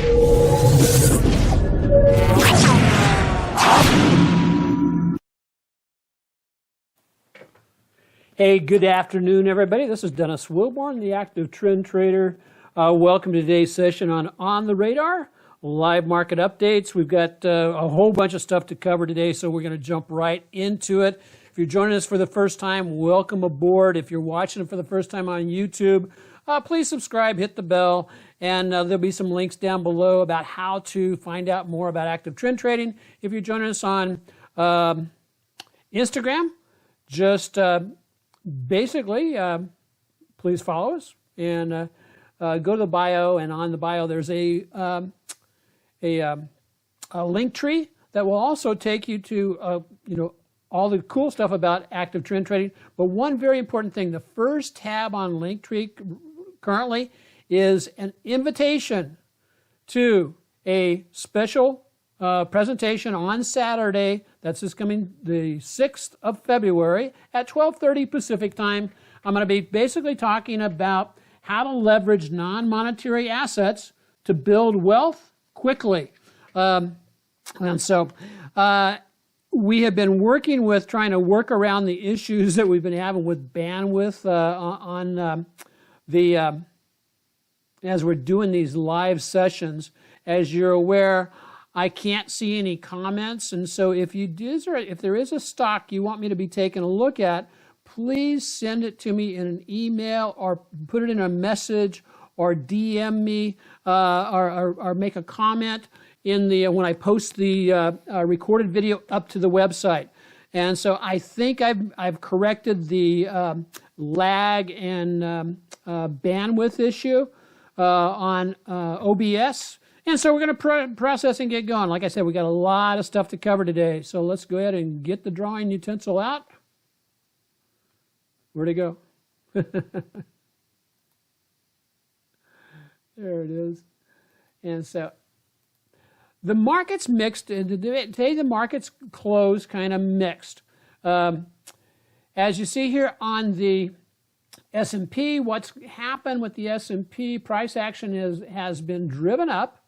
Hey, good afternoon, everybody. This is Dennis Wilborn, the Active Trend Trader. Welcome to today's session on the Radar, live market updates. We've got a whole bunch of stuff to cover today, so we're going to jump right into it. If you're joining us for the first time, welcome aboard. If you're watching it for the first time on YouTube, please subscribe, hit the bell, and there'll be some links down below about how to find out more about active trend trading. If you're joining us on Instagram, just basically, please follow us and go to the bio, and on the bio there's a link tree that will also take you to all the cool stuff about active trend trading. But one very important thing, the first tab on Linktree currently is an invitation to a special presentation on Saturday. That's this coming the 6th of February at 12:30 Pacific time. I'm going to be basically talking about how to leverage non-monetary assets to build wealth quickly. And so we have been working with trying to work around the issues that we've been having with bandwidth as we're doing these live sessions. As you're aware, I can't see any comments, and so if there is a stock you want me to be taking a look at, please send it to me in an email or put it in a message or DM me or make a comment in the when I post the recorded video up to the website. And so I think I've corrected the lag and bandwidth issue on OBS. And so we're going to process and get going. Like I said, we got a lot of stuff to cover today. So let's go ahead and get the drawing utensil out. Where'd it go? There it is. And so the market's mixed. Today the market's closed kind of mixed. As you see here on the S&P, what's happened with the S&P price action has been driven up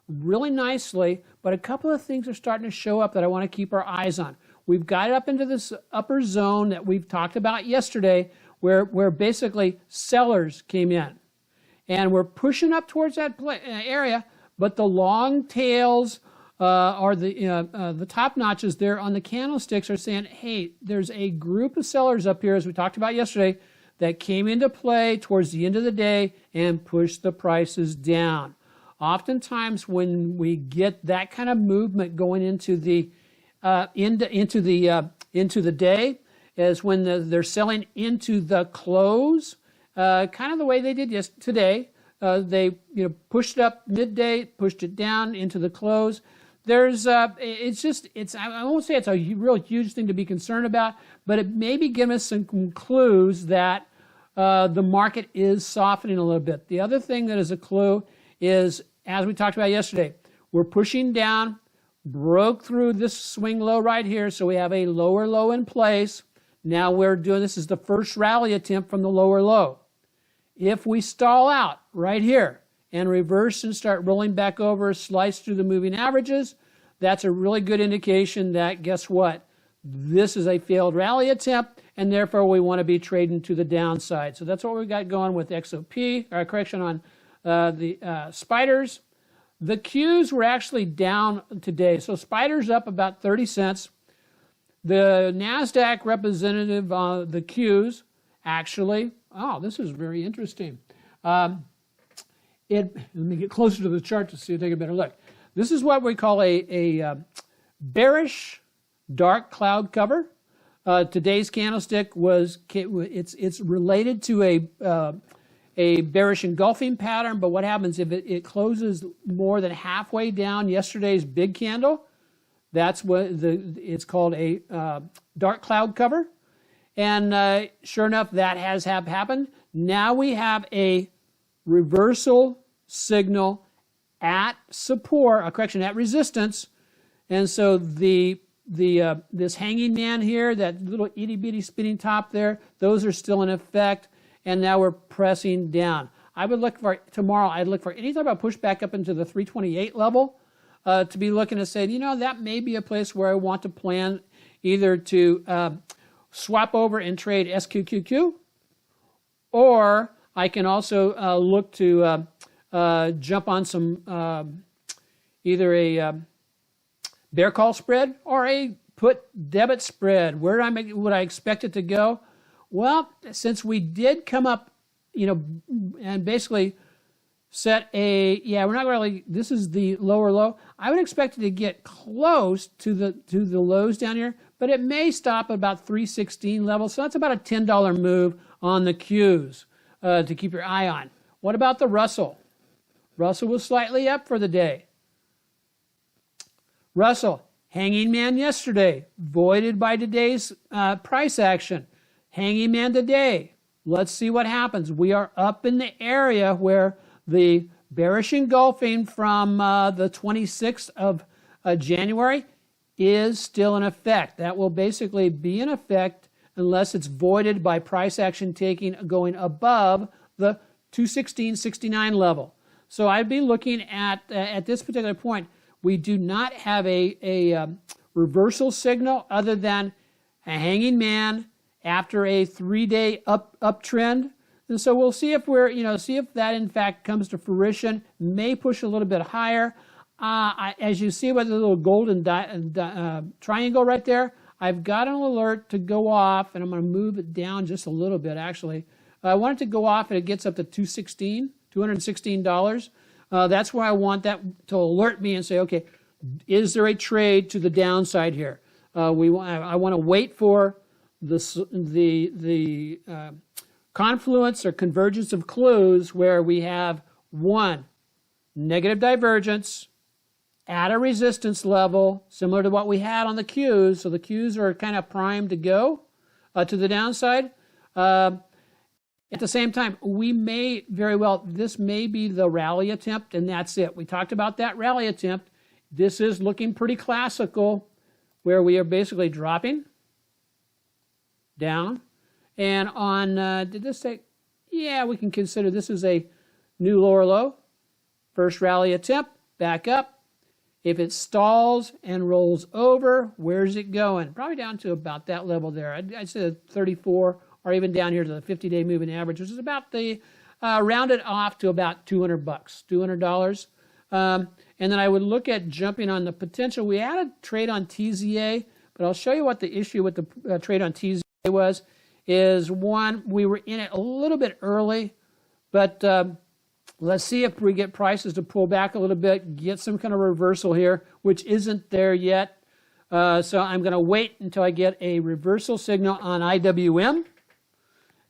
really nicely, but a couple of things are starting to show up that I want to keep our eyes on. We've got it up into this upper zone that we've talked about yesterday where basically sellers came in. And we're pushing up towards that area, but the long tails or the top notches there on the candlesticks are saying, hey, there's a group of sellers up here, as we talked about yesterday, that came into play towards the end of the day and pushed the prices down. Oftentimes, when we get that kind of movement going into the day, is when they're selling into the close, kind of the way they did today. They pushed it up midday, pushed it down into the close. There's I won't say it's a real huge thing to be concerned about, but it maybe give us some clues that the market is softening a little bit. The other thing that is a clue is, as we talked about yesterday, we're pushing down, broke through this swing low right here, so we have a lower low in place. Now this is the first rally attempt from the lower low. If we stall out right here and reverse and start rolling back over, slice through the moving averages, that's a really good indication that, guess what? This is a failed rally attempt, and therefore we want to be trading to the downside. So that's what we've got going with XOP, or correction on the spiders. The Qs were actually down today. So spiders up about 30 cents. The NASDAQ representative, the Qs, actually, this is very interesting. Let me get closer to the chart to take a better look. This is what we call a bearish dark cloud cover. Today's candlestick it's related to a bearish engulfing pattern, but what happens if it closes more than halfway down yesterday's big candle? That's what it's called a dark cloud cover. And sure enough, that has happened. Now we have a reversal signal at support, at resistance. And so this hanging man here, that little itty bitty spinning top there, those are still in effect. And now we're pressing down. I would look for, tomorrow, I'd look for any type of pushback up into the 328 level to be looking to say, you know, that may be a place where I want to plan either to swap over and trade SQQQ, or I can also look to jump on some either a bear call spread or a put debit spread. Where would I expect it to go? Well, since we did come up, you know, and basically set a, yeah, we're not really, this is the lower low. I would expect it to get close to the lows down here, but it may stop at about 316 level. So that's about a $10 move on the Qs to keep your eye on. What about the Russell? Russell was slightly up for the day. Russell, hanging man yesterday, voided by today's price action. Hanging man today. Let's see what happens. We are up in the area where the bearish engulfing from the 26th of January is still in effect. That will basically be in effect unless it's voided by price action taking going above the 216.69 level. So I'd be looking at this particular point, we do not have a reversal signal other than a hanging man after a 3-day uptrend. And so we'll see if we're, you know, see if that in fact comes to fruition, may push a little bit higher. As you see with the little golden triangle right there, I've got an alert to go off, and I'm going to move it down just a little bit actually. I want it to go off and it gets up to $216. That's where I want that to alert me and say, okay, is there a trade to the downside here? I want to wait for the confluence or convergence of clues where we have one, negative divergence at a resistance level similar to what we had on the Qs. So the Qs are kind of primed to go to the downside. At the same time, we may very well, this may be the rally attempt, and that's it. We talked about that rally attempt. This is looking pretty classical, where we are basically dropping down. And on, did this say, yeah, we can consider this is a new lower low. First rally attempt, back up. If it stalls and rolls over, where's it going? Probably down to about that level there. I'd say 34, or even down here to the 50-day moving average, which is about the, rounded off to about $200, $200. And then I would look at jumping on the potential. We had a trade on TZA, but I'll show you what the issue with the trade on TZA was. Is one, we were in it a little bit early, but let's see if we get prices to pull back a little bit, get some kind of reversal here, which isn't there yet. So I'm going to wait until I get a reversal signal on IWM.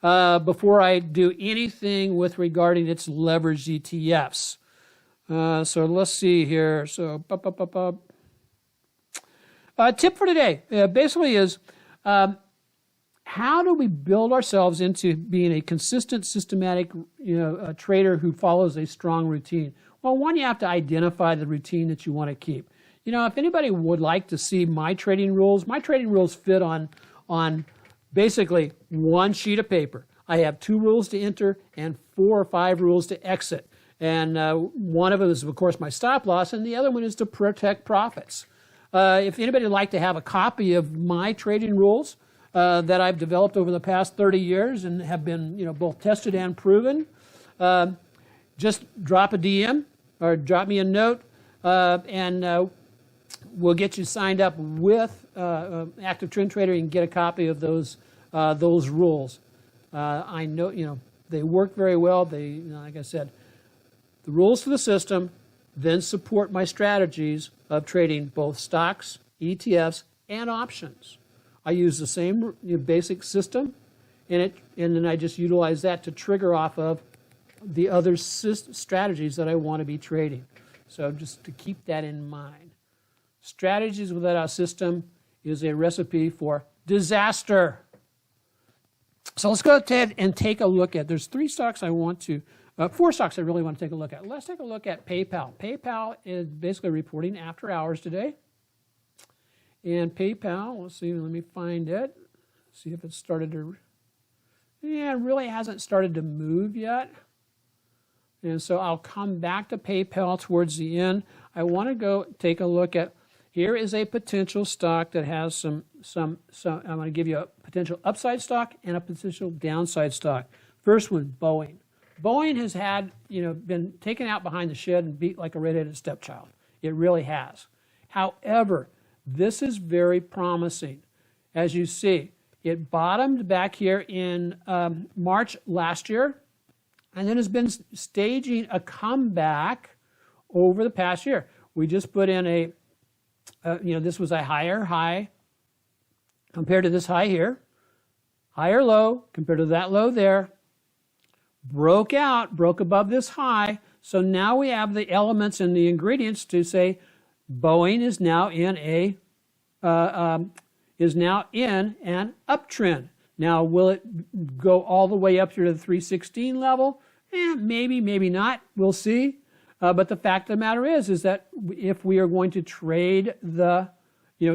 Before I do anything with regarding its leveraged ETFs. So let's see here. So, tip for today basically is how do we build ourselves into being a consistent, systematic, trader who follows a strong routine? Well, one, you have to identify the routine that you want to keep. You know, if anybody would like to see my trading rules fit on basically one sheet of paper. I have 2 rules to enter and 4 or 5 rules to exit. And one of them is, of course, my stop loss, and the other one is to protect profits. If anybody would like to have a copy of my trading rules that I've developed over the past 30 years and have been, both tested and proven, just drop a DM or drop me a note, and we'll get you signed up with Active Trend Trader and get a copy of those rules. I know, they work very well. They, like I said, the rules for the system then support my strategies of trading both stocks, ETFs, and options. I use the same basic system, and then I just utilize that to trigger off of the other strategies that I want to be trading. So just to keep that in mind. Strategies without a system is a recipe for disaster. So let's go ahead and take a look at, there's 4 stocks I really want to take a look at. Let's take a look at PayPal. PayPal is basically reporting after hours today. And PayPal, let's see, let me find it. See if it started to, it really hasn't started to move yet. And so I'll come back to PayPal towards the end. I want to go take a look at, here is a potential stock that has some I'm going to give you a potential upside stock and a potential downside stock. First one, Boeing. Boeing has had, been taken out behind the shed and beat like a red-headed stepchild. It really has. However, this is very promising. As you see, it bottomed back here in March last year, and then has been staging a comeback over the past year. We just put in this was a higher high compared to this high here, higher low compared to that low there, broke above this high. So now we have the elements and the ingredients to say Boeing is now in an uptrend. Now, will it go all the way up here to the 316 level? Maybe, maybe not. We'll see. But the fact of the matter is that if we are going to trade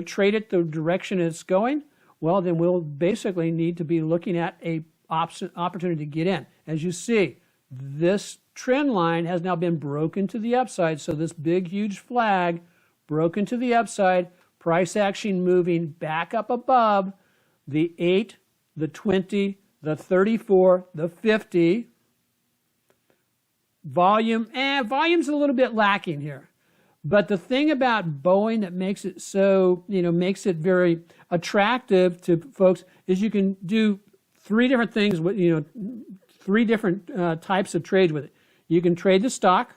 trade it the direction it's going, well, then we'll basically need to be looking at a opportunity to get in. As you see, this trend line has now been broken to the upside. So this big, huge flag broken to the upside, price action moving back up above the 8, the 20, the 34, the 50. Volume's a little bit lacking here. But the thing about Boeing that makes it so, makes it very attractive to folks is you can do three different things with, three different types of trades with it. You can trade the stock.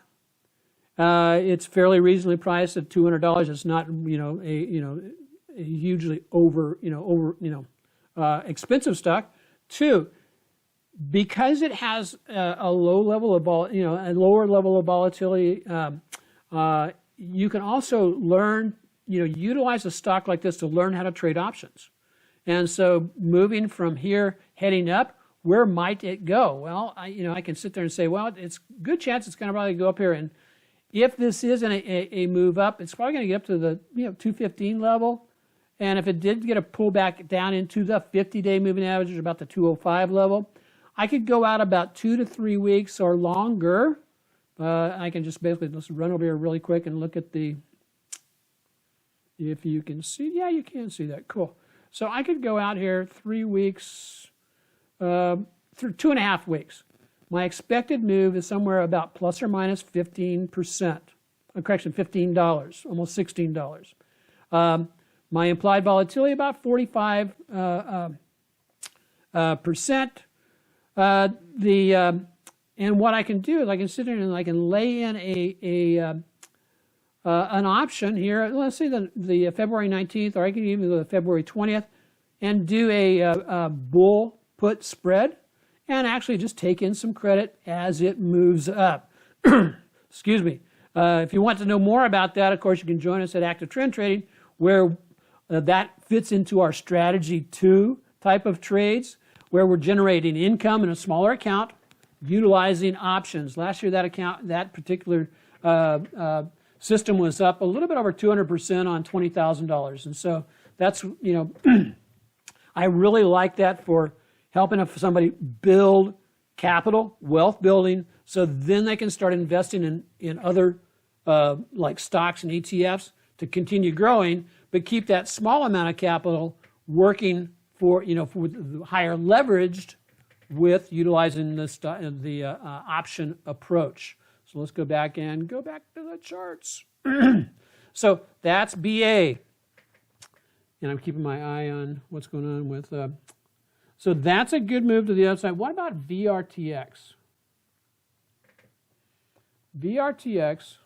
It's fairly reasonably priced at $200. It's not, a hugely expensive stock. Two, because it has a lower level of volatility, you can also learn, utilize a stock like this to learn how to trade options. And so moving from here, heading up, where might it go? Well, I can sit there and say, well, it's a good chance it's going to probably go up here. And if this isn't a move up, it's probably going to get up to the 215 level. And if it did get a pullback down into the 50-day moving average, which is about the 205 level, I could go out about 2 to 3 weeks or longer. I can just basically just run over here really quick and look at if you can see. Yeah, you can see that. Cool. So I could go out here 3 weeks, through 2.5 weeks. My expected move is somewhere about plus or minus 15%. Correction, $15, almost $16. My implied volatility about 45%. And what I can do is I can sit there and I can lay in an option here. Let's say the February 19th, or I can even go to February 20th, and do a bull put spread, and actually just take in some credit as it moves up. Excuse me. If you want to know more about that, of course, you can join us at Active Trend Trading, where that fits into our Strategy 2 type of trades, where we're generating income in a smaller account, utilizing options. Last year, that particular system was up a little bit over 200% on $20,000. And so that's, I really like that for helping somebody build capital, wealth building, so then they can start investing in other like stocks and ETFs to continue growing, but keep that small amount of capital working for higher leveraged with utilizing the option approach. So let's go back to the charts. So that's BA. And I'm keeping my eye on what's going on with, so that's a good move to the upside. What about VRTX? VRTX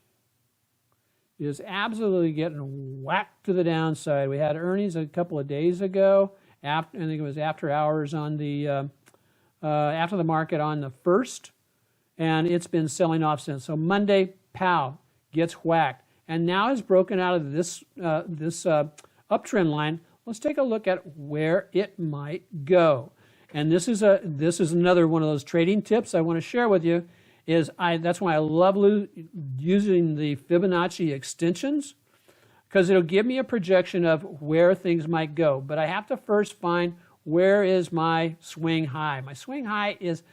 is absolutely getting whacked to the downside. We had earnings a couple of days ago. I think it was after hours on the, after the market on the 1st, and it's been selling off since. So Monday, pow, gets whacked, and now has broken out of this uptrend line. Let's take a look at where it might go. And this is another one of those trading tips I want to share with you. That's why I love using the Fibonacci extensions, because it'll give me a projection of where things might go. But I have to first find where is my swing high. My swing high is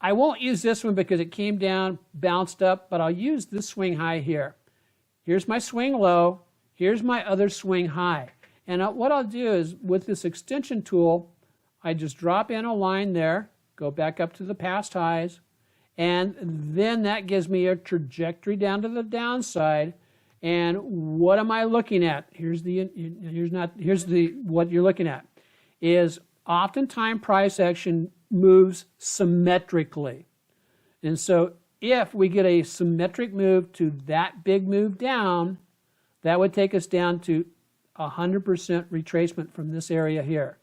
I won't use this one because it came down, bounced up, but I'll use this swing high here. Here's my swing low. Here's my other swing high. And what I'll do is with this extension tool, I just drop in a line there, go back up to the past highs, and then that gives me a trajectory down to the downside. And what am I looking at? What you're looking at is oftentimes price action moves symmetrically. And so if we get a symmetric move to that big move down, that would take us down to 100% retracement from this area here.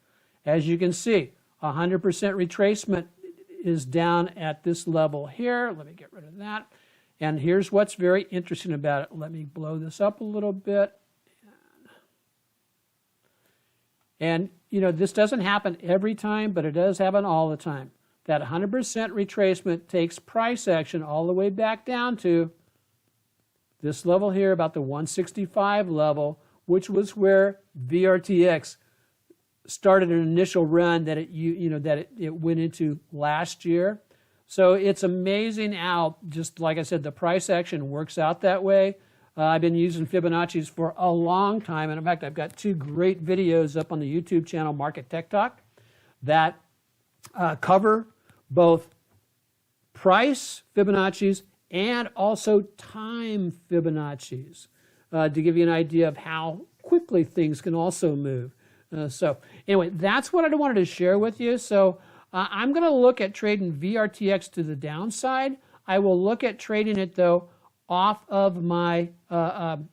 As you can see, 100% retracement is down at this level here. Let me get rid of that. And here's what's very interesting about it. Let me blow this up a little bit. And, you know, this doesn't happen every time, but it does happen all the time. That 100% retracement takes price action all the way back down to this level here, about the 165 level, which was where VRTX started an initial run that it went into last year. So it's amazing how, just like I said, the price action works out that way. I've been using Fibonacci's for a long time, and in fact, I've got 2 great videos up on the YouTube channel, Market Tech Talk, that cover both price Fibonacci's and also time Fibonacci's to give you an idea of how quickly things can also move. So anyway, that's what I wanted to share with you. So I'm going to look at trading VRTX to the downside. I will look at trading it, though, off of my, I'm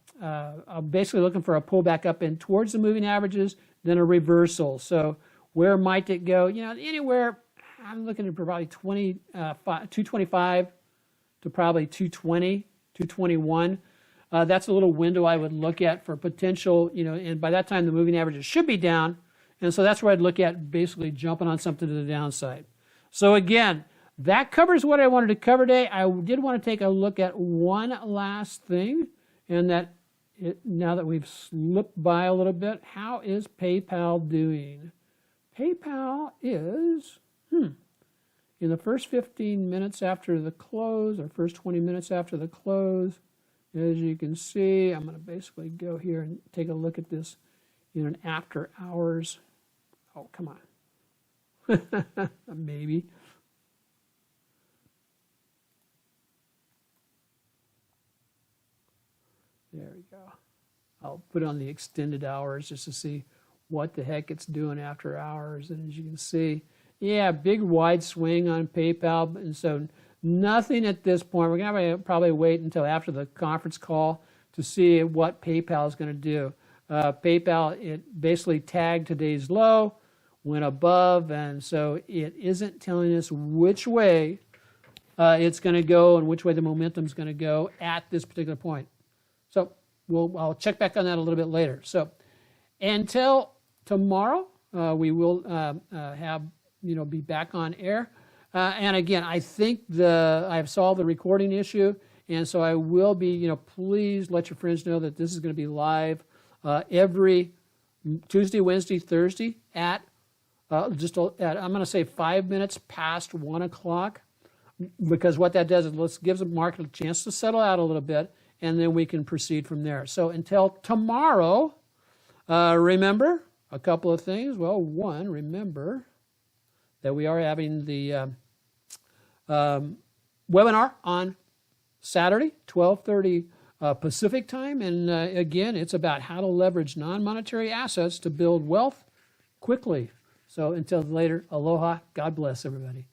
basically looking for a pullback up in towards the moving averages, then a reversal. So where might it go? You know, anywhere, I'm looking at probably 225 to probably 220, 221. That's a little window I would look at for potential, you know, and by that time the moving averages should be down. And so that's where I'd look at basically jumping on something to the downside. So again, that covers what I wanted to cover today. I did want to take a look at one last thing, and that now that we've slipped by a little bit, how is PayPal doing? PayPal is, in the first 15 minutes after the close, or first 20 minutes after the close, as you can see, I'm going to basically go here and take a look at this in an after hours. Oh, come on. Maybe. There we go. I'll put on the extended hours just to see what the heck it's doing after hours. And as you can see, yeah, big wide swing on PayPal. And so nothing at this point. We're going to probably wait until after the conference call to see what PayPal is going to do. PayPal, it basically tagged today's low, went above, and so it isn't telling us which way it's going to go and which way the momentum is going to go at this particular point. So I'll check back on that a little bit later. So until tomorrow, we will be back on air. And again, I think I have solved the recording issue, and so I will be, please let your friends know that this is going to be live every Tuesday, Wednesday, Thursday at I'm going to say 5 minutes past 1 o'clock, because what that does is gives the market a chance to settle out a little bit, and then we can proceed from there. So until tomorrow, remember a couple of things. Well, one, remember that we are having the webinar on Saturday, 12:30 Pacific time. And again, it's about how to leverage non-monetary assets to build wealth quickly. So until later, aloha, God bless everybody.